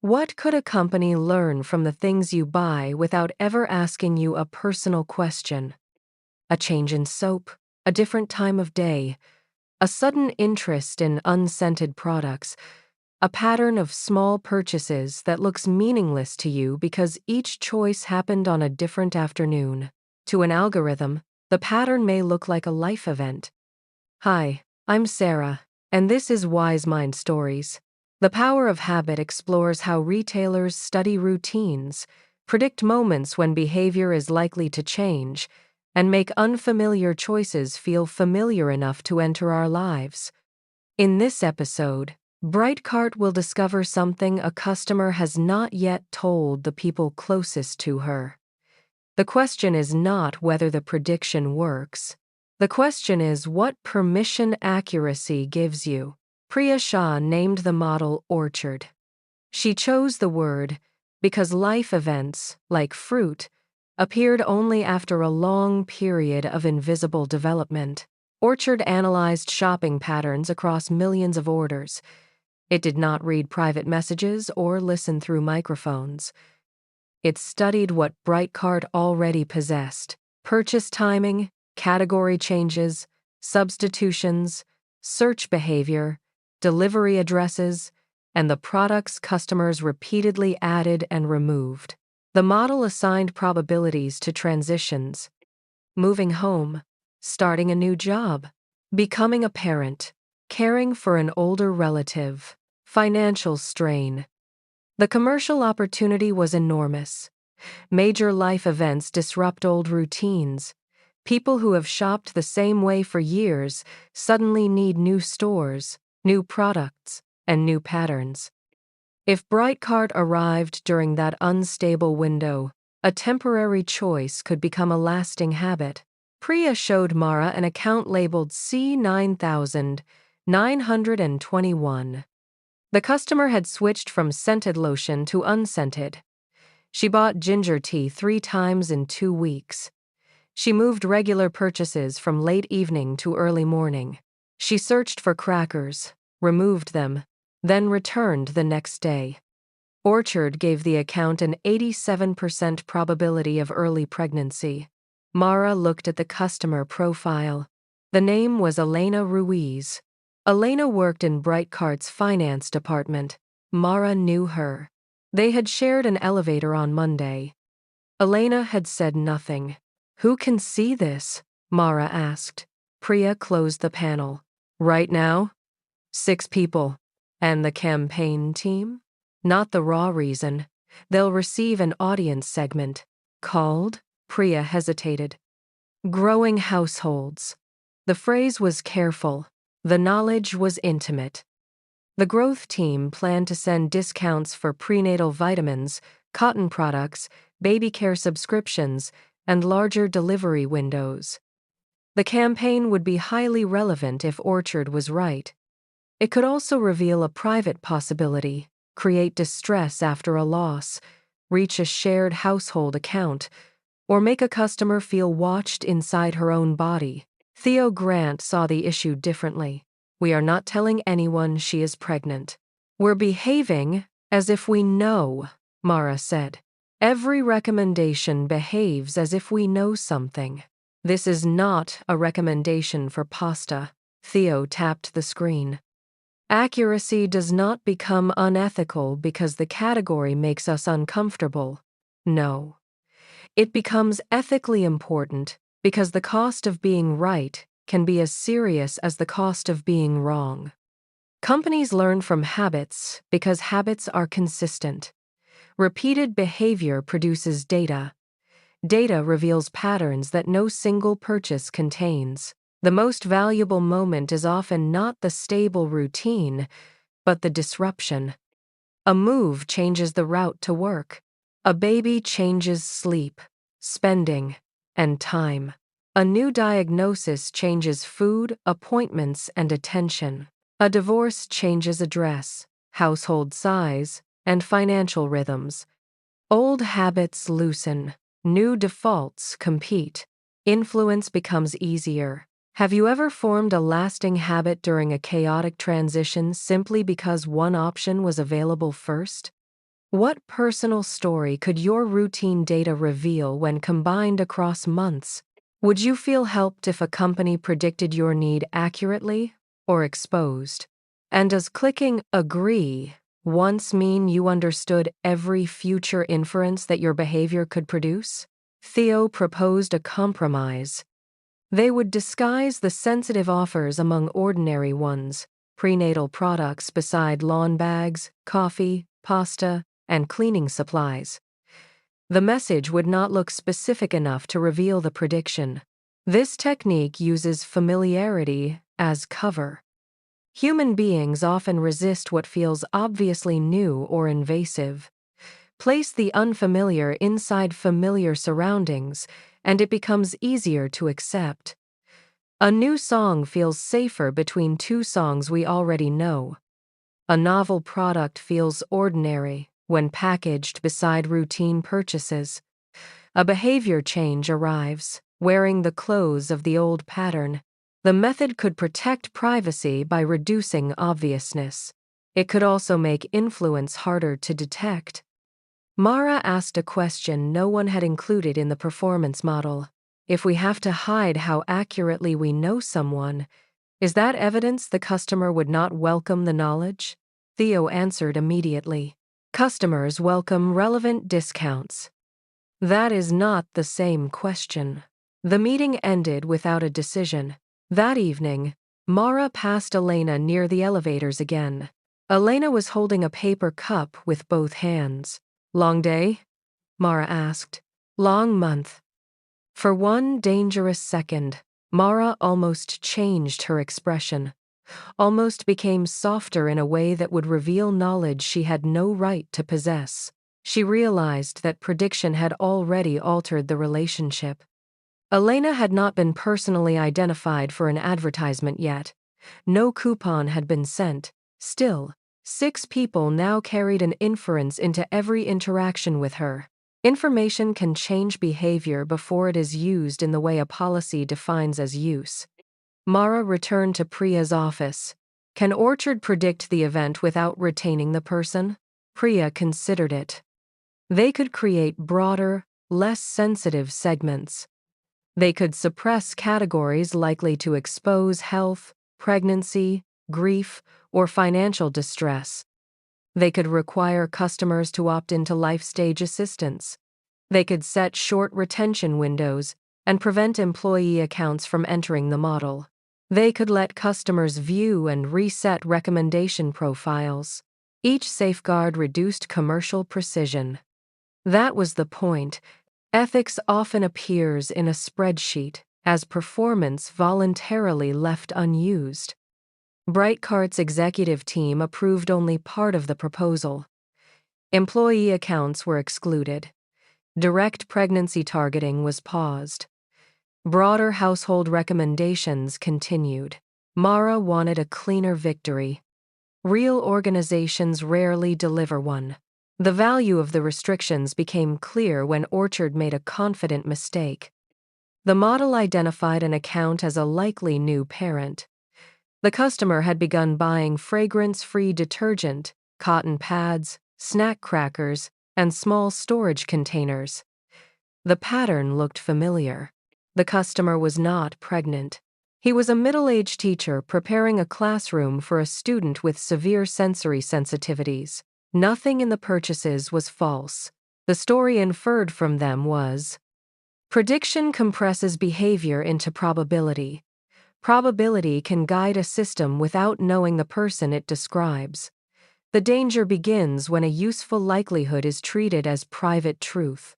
What could a company learn from the things you buy without ever asking you a personal question? A change in soap, a different time of day, a sudden interest in unscented products, a pattern of small purchases that looks meaningless to you because each choice happened on a different afternoon. To an algorithm, the pattern may look like a life event. Hi, I'm Sarah, and this is Wise Mind Stories. The Power of Habit explores how retailers study routines, predict moments when behavior is likely to change, and make unfamiliar choices feel familiar enough to enter our lives. In this episode, Brightcart will discover something a customer has not yet told the people closest to her. The question is not whether the prediction works. The question is what permission accuracy gives you. Priya Shah named the model Orchard. She chose the word because life events, like fruit, appeared only after a long period of invisible development. Orchard analyzed shopping patterns across millions of orders. It did not read private messages or listen through microphones. It studied what Brightcart already possessed: purchase timing, category changes, substitutions, search behavior, delivery addresses, and the products customers repeatedly added and removed. The model assigned probabilities to transitions: moving home, starting a new job, becoming a parent, caring for an older relative, financial strain. The commercial opportunity was enormous. Major life events disrupt old routines. People who have shopped the same way for years suddenly need new stores, new products, and new patterns. If Brightcart arrived during that unstable window, a temporary choice could become a lasting habit. Priya showed Mara an account labeled C9921. The customer had switched from scented lotion to unscented. She bought ginger tea 3 times in 2 weeks. She moved regular purchases from late evening to early morning. She searched for crackers, removed them, then returned the next day. Orchard gave the account an 87% probability of early pregnancy. Mara looked at the customer profile. The name was Elena Ruiz. Elena worked in Brightcart's finance department. Mara knew her. They had shared an elevator on Monday. Elena had said nothing. "Who can see this?" Mara asked. Priya closed the panel. "Right now? 6 people. And the campaign team? Not the raw reason. They'll receive an audience segment. Called?" Priya hesitated. "Growing households." The phrase was careful. The knowledge was intimate. The growth team planned to send discounts for prenatal vitamins, cotton products, baby care subscriptions, and larger delivery windows. The campaign would be highly relevant if Orchard was right. It could also reveal a private possibility, create distress after a loss, reach a shared household account, or make a customer feel watched inside her own body. Theo Grant saw the issue differently. "We are not telling anyone she is pregnant. We're behaving as if we know," Mara said. "Every recommendation behaves as if we know something." "This is not a recommendation for pasta." Theo tapped the screen. "Accuracy does not become unethical because the category makes us uncomfortable. No. It becomes ethically important because the cost of being right can be as serious as the cost of being wrong." Companies learn from habits because habits are consistent. Repeated behavior produces data. Data reveals patterns that no single purchase contains. The most valuable moment is often not the stable routine, but the disruption. A move changes the route to work. A baby changes sleep, spending, and time. A new diagnosis changes food, appointments, and attention. A divorce changes address, household size, and financial rhythms. Old habits loosen. New defaults compete. Influence becomes easier. Have you ever formed a lasting habit during a chaotic transition simply because one option was available first? What personal story could your routine data reveal when combined across months? Would you feel helped if a company predicted your need accurately or exposed? And does clicking agree once mean you understood every future inference that your behavior could produce? Theo proposed a compromise. They would disguise the sensitive offers among ordinary ones, prenatal products beside lawn bags, coffee, pasta, and cleaning supplies. The message would not look specific enough to reveal the prediction. This technique uses familiarity as cover. Human beings often resist what feels obviously new or invasive. Place the unfamiliar inside familiar surroundings, and it becomes easier to accept. A new song feels safer between two songs we already know. A novel product feels ordinary when packaged beside routine purchases. A behavior change arrives, wearing the clothes of the old pattern. The method could protect privacy by reducing obviousness. It could also make influence harder to detect. Mara asked a question no one had included in the performance model. If we have to hide how accurately we know someone, is that evidence the customer would not welcome the knowledge? Theo answered immediately. Customers welcome relevant discounts. That is not the same question. The meeting ended without a decision. That evening, Mara passed Elena near the elevators again. Elena was holding a paper cup with both hands. Long day? Mara asked. Long month. For one dangerous second, Mara almost changed her expression, almost became softer in a way that would reveal knowledge she had no right to possess. She realized that prediction had already altered the relationship. Elena had not been personally identified for an advertisement yet. No coupon had been sent. Still, 6 people now carried an inference into every interaction with her. Information can change behavior before it is used in the way a policy defines as use. Mara returned to Priya's office. Can Orchard predict the event without retaining the person? Priya considered it. They could create broader, less sensitive segments. They could suppress categories likely to expose health, pregnancy, grief, or financial distress. They could require customers to opt into life stage assistance. They could set short retention windows and prevent employee accounts from entering the model. They could let customers view and reset recommendation profiles. Each safeguard reduced commercial precision. That was the point. Ethics often appears in a spreadsheet as performance voluntarily left unused. Brightcart's executive team approved only part of the proposal. Employee accounts were excluded. Direct pregnancy targeting was paused. Broader household recommendations continued. Mara wanted a cleaner victory. Real organizations rarely deliver one. The value of the restrictions became clear when Orchard made a confident mistake. The model identified an account as a likely new parent. The customer had begun buying fragrance-free detergent, cotton pads, snack crackers, and small storage containers. The pattern looked familiar. The customer was not pregnant. He was a middle-aged teacher preparing a classroom for a student with severe sensory sensitivities. Nothing in the purchases was false. The story inferred from them was: prediction compresses behavior into probability. Probability can guide a system without knowing the person it describes. The danger begins when a useful likelihood is treated as private truth.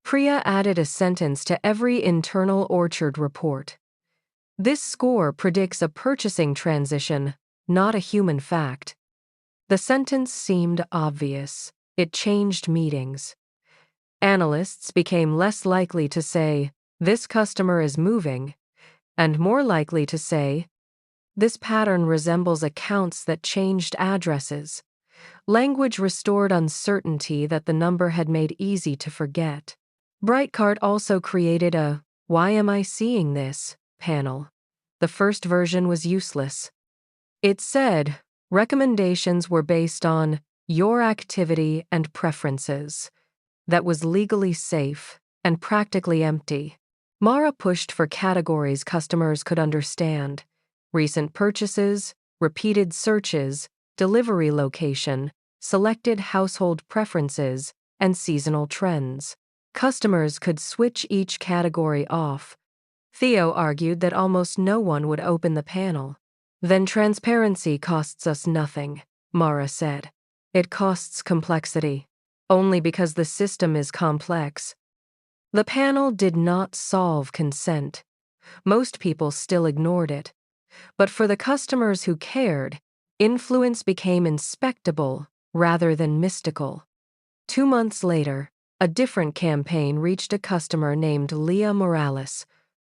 Priya added a sentence to every internal Orchard report. This score predicts a purchasing transition, not a human fact. The sentence seemed obvious. It changed meetings. Analysts became less likely to say, "This customer is moving," and more likely to say, "This pattern resembles accounts that changed addresses." Language restored uncertainty that the number had made easy to forget. Brightcart also created a "Why am I seeing this?" panel. The first version was useless. It said, recommendations were based on your activity and preferences, that was legally safe and practically empty. Mara pushed for categories customers could understand: recent purchases, repeated searches, delivery location, selected household preferences, and seasonal trends. Customers could switch each category off. Theo argued that almost no one would open the panel. Then transparency costs us nothing, Mara said. It costs complexity. Only because the system is complex. The panel did not solve consent. Most people still ignored it. But for the customers who cared, influence became inspectable rather than mystical. 2 months later, a different campaign reached a customer named Leah Morales.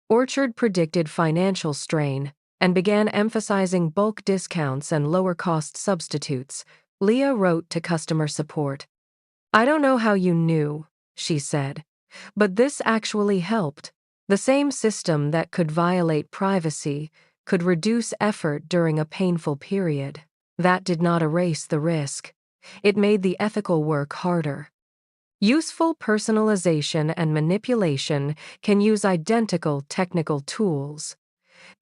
Orchard predicted financial strain and began emphasizing bulk discounts and lower-cost substitutes. Leah wrote to customer support. "I don't know how you knew," she said, "but this actually helped. The same system that could violate privacy could reduce effort during a painful period. That did not erase the risk. It made the ethical work harder." Useful personalization and manipulation can use identical technical tools.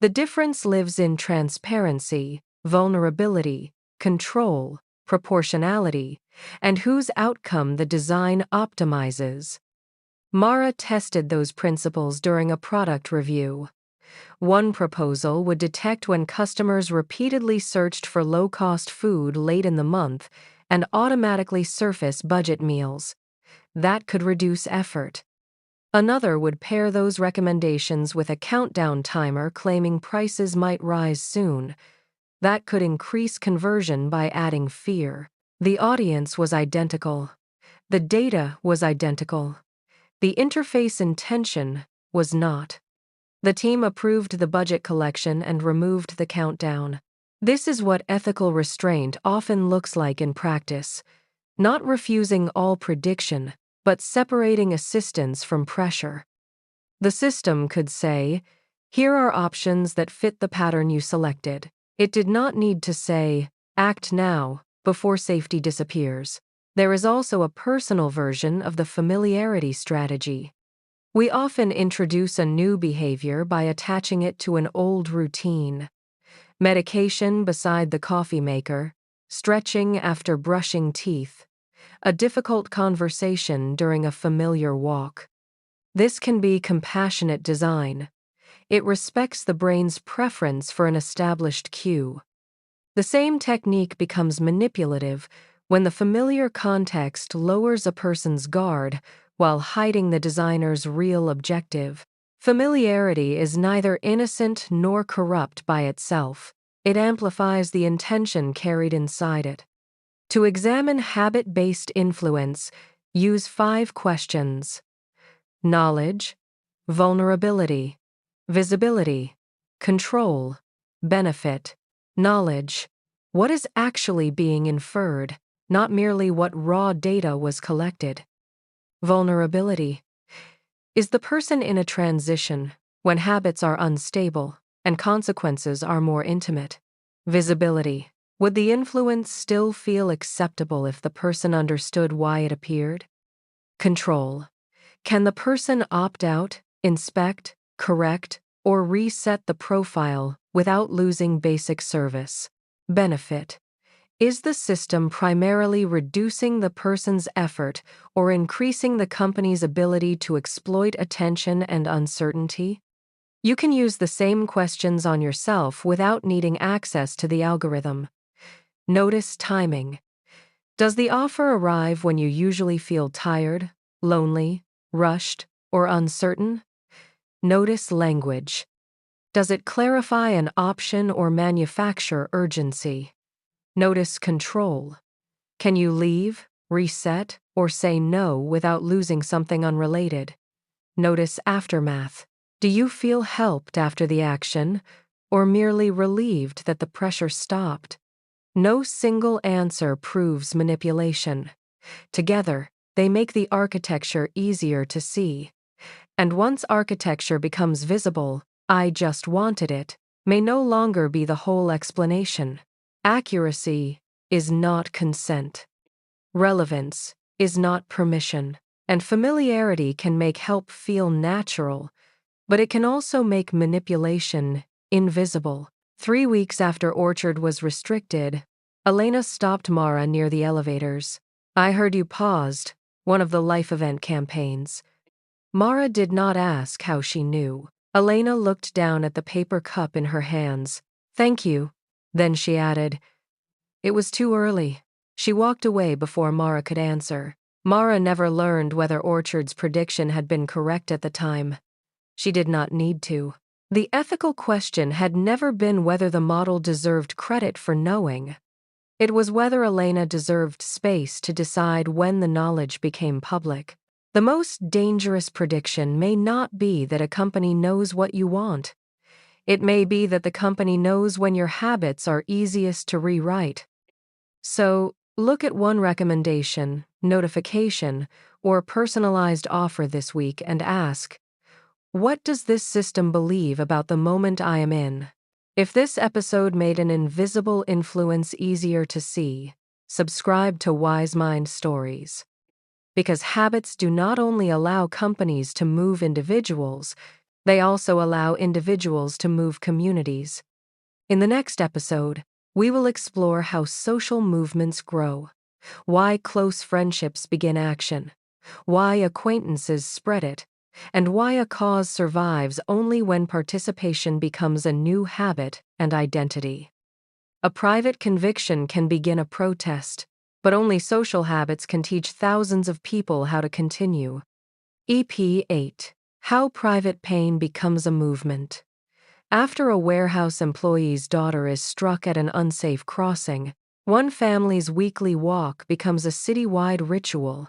The difference lives in transparency, vulnerability, control, proportionality, and whose outcome the design optimizes. Mara tested those principles during a product review. One proposal would detect when customers repeatedly searched for low-cost food late in the month and automatically surface budget meals. That could reduce effort. Another would pair those recommendations with a countdown timer claiming prices might rise soon. That could increase conversion by adding fear. The audience was identical. The data was identical. The interface intention was not. The team approved the budget collection and removed the countdown. This is what ethical restraint often looks like in practice. Not refusing all prediction, but separating assistance from pressure. The system could say, "Here are options that fit the pattern you selected." It did not need to say, "Act now," before safety disappears. There is also a personal version of the familiarity strategy. We often introduce a new behavior by attaching it to an old routine. Medication beside the coffee maker, stretching after brushing teeth, a difficult conversation during a familiar walk. This can be compassionate design. It respects the brain's preference for an established cue. The same technique becomes manipulative when the familiar context lowers a person's guard while hiding the designer's real objective. Familiarity is neither innocent nor corrupt by itself. It amplifies the intention carried inside it. To examine habit-based influence, use 5 questions: knowledge, vulnerability, visibility, control, benefit. Knowledge. What is actually being inferred, not merely what raw data was collected? Vulnerability. Is the person in a transition when habits are unstable and consequences are more intimate? Visibility. Would the influence still feel acceptable if the person understood why it appeared? Control. Can the person opt out, inspect, correct, or reset the profile without losing basic service? Benefit. Is the system primarily reducing the person's effort or increasing the company's ability to exploit attention and uncertainty? You can use the same questions on yourself without needing access to the algorithm. Notice timing. Does the offer arrive when you usually feel tired, lonely, rushed, or uncertain? Notice language. Does it clarify an option or manufacture urgency? Notice control. Can you leave, reset, or say no without losing something unrelated? Notice aftermath. Do you feel helped after the action, or merely relieved that the pressure stopped? No single answer proves manipulation. Together, they make the architecture easier to see. And once architecture becomes visible, "I just wanted it" may no longer be the whole explanation. Accuracy is not consent. Relevance is not permission, and familiarity can make help feel natural, but it can also make manipulation invisible. 3 weeks after Orchard was restricted, Elena stopped Mara near the elevators. "I heard you paused," one of the life event campaigns. Mara did not ask how she knew. Elena looked down at the paper cup in her hands. "Thank you." Then she added, "It was too early." She walked away before Mara could answer. Mara never learned whether Orchard's prediction had been correct at the time. She did not need to. The ethical question had never been whether the model deserved credit for knowing. It was whether Elena deserved space to decide when the knowledge became public. The most dangerous prediction may not be that a company knows what you want. It may be that the company knows when your habits are easiest to rewrite. So, look at one recommendation, notification, or personalized offer this week and ask, what does this system believe about the moment I am in? If this episode made an invisible influence easier to see, subscribe to Wise Mind Stories. Because habits do not only allow companies to move individuals, they also allow individuals to move communities. In the next episode, we will explore how social movements grow, why close friendships begin action, why acquaintances spread it, and why a cause survives only when participation becomes a new habit and identity. A private conviction can begin a protest, but only social habits can teach thousands of people how to continue. EP 8. How Private Pain Becomes a Movement. After a warehouse employee's daughter is struck at an unsafe crossing, one family's weekly walk becomes a citywide ritual.